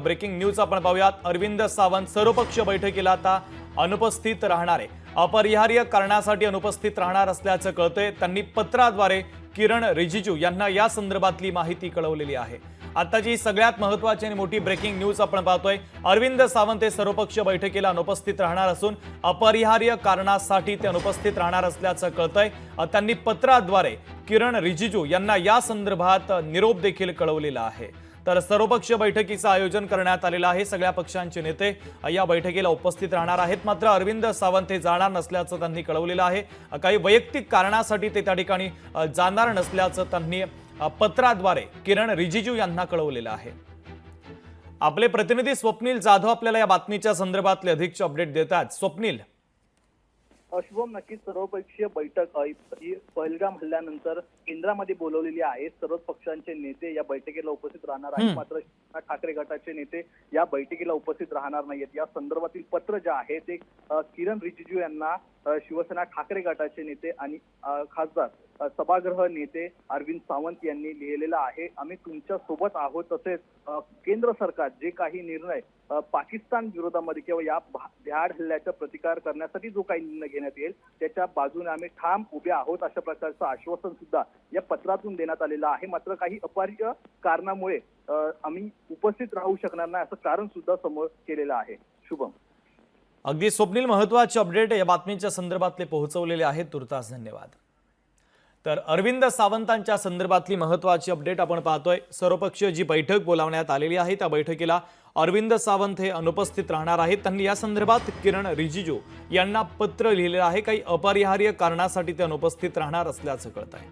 Breaking news आपण पाहूयात। अरविंद सावंत सर्वपक्षीय बैठकीला आता अनुपस्थित राहणार आहे। अपरिहार्य कारणासाठी अनुपस्थित राहणार असल्याचं कळतंय। त्यांनी पत्राद्वारे किरण रिजिजू यांना या संदर्भातली माहिती कळवलेली आहे। आताची सगळ्यात महत्त्वाची आणि मोठी ब्रेकिंग न्यूज आपण पाहतोय। अरविंद सावंत हे सर्वपक्षीय बैठकीला अनुपस्थित राहणार असून अपरिहार्य कारणासाठी ते अनुपस्थित राहणार असल्याचं कळतंय। त्यांनी पत्राद्वारे किरण रिजिजू यांना या संदर्भात निरोप देखील कळवलेला आहे। तर सर्वपक्षीय बैठकीचं आयोजन करण्यात आलेलं आहे। सगळ्या पक्षांचे नेते या बैठकीला उपस्थित राहणार आहेत। मात्र अरविंद सावंत हे जाणार नसल्याचं त्यांनी कळवलेलं आहे। काही वैयक्तिक कारणासाठी ते त्या ठिकाणी जाणार नसल्याचं त्यांनी पत्राद्वारे किरण रिजिजू यांना कळवलेलं आहे। आपले प्रतिनिधी स्वप्नील जाधव आपल्याला या बातमीच्या संदर्भातले अधिकचे अपडेट देतात। स्वप्नील, शुभम, नक्कीच सर्वपक्षीय बैठक ही पहलगाम हल्ल्यानंतर केंद्रामध्ये बोलवलेली आहे। सर्वच पक्षांचे नेते या बैठकीला उपस्थित राहणार आहेत। मात्र ठाकरे गटाचे नेते या बैठकीला उपस्थित राहणार नाहीत। या संदर्भातील पत्र जे आहे ते किरण रिजिजू यांना शिवसेना ठाकरे गटाचे नेते आणि खासदार सभागृह नेते अरविंद सावंत यांनी लिहिलेलं आहे। आम्ही तुमच्या सोबत आहोत, तसेच केंद्र सरकार जे काही निर्णय पाकिस्तान विरोधामध्ये किंवा या भ्याड हल्ल्याचा प्रतिकार करण्यासाठी जो काही निर्णय घेण्यात येईल त्याच्या बाजूने आम्ही ठाम उभे आहोत, अशा प्रकारचं आश्वासन सुद्धा या पत्रातून देण्यात आलेलं आहे। मात्र काही अपरिहार्य कारणामुळे आम्ही उपस्थित राहू शकणार नाही असं कारण सुद्धा समोर केलेलं आहे। शुभम, अगदी स्वप्नील, महत्त्वाचे अपडेट या बातमीच्या संदर्भातले पोहोचवलेले आहेत। तुर्तास धन्यवाद। तर अरविंद सावंतांच्या संदर्भातली महत्त्वाची अपडेट आपण पाहतोय। सर्वपक्षीय जी बैठक बोलावण्यात आलेली आहे त्या बैठकीला अरविंद सावंत हे अनुपस्थित राहणार आहेत। त्यांनी या संदर्भात किरण रिजिजू यांना पत्र लिहिलेलं आहे। काही अपरिहार्य कारणासाठी ते अनुपस्थित राहणार असल्याचं कळत आहे।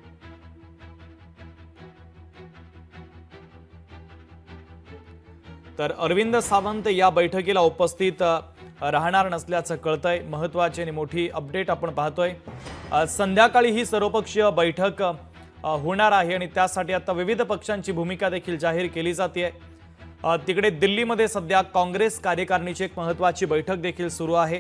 तर अरविंद सावंत या बैठकीला उपस्थित राहणार नसल्याचं कळतंय। महत्त्वाची आणि मोठी अपडेट आपण पाहतोय। संध्याकाळी ही सर्वपक्षीय बैठक होणार आहे आणि त्यासाठी आता विविध पक्षांची भूमिका देखील जाहीर केली जाते। तिकडे दिल्लीमध्ये सध्या काँग्रेस कार्यकारिणीची एक महत्त्वाची बैठक देखील सुरू आहे।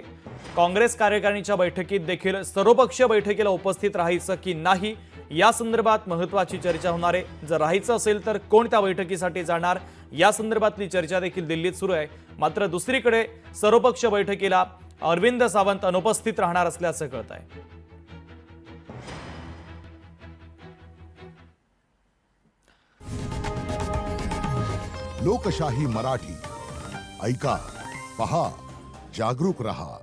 काँग्रेस कार्यकारिणीच्या बैठकीत देखील सर्वपक्षीय बैठकीला उपस्थित राहायचं की नाही या संदर्भात महत्त्वाची चर्चा होणार आहे। जर राहायचं असेल तर कोणत्या बैठकीसाठी जाणार या संदर्भातली चर्चा देखील दिल्लीत सुरू आहे। मात्र दुसरीकडे सर्वपक्षीय बैठकीला अरविंद सावंत अनुपस्थित राहणार असल्याचं कळत आहे। लोकशाही मराठी ऐका, पहा, जागरूक रहा।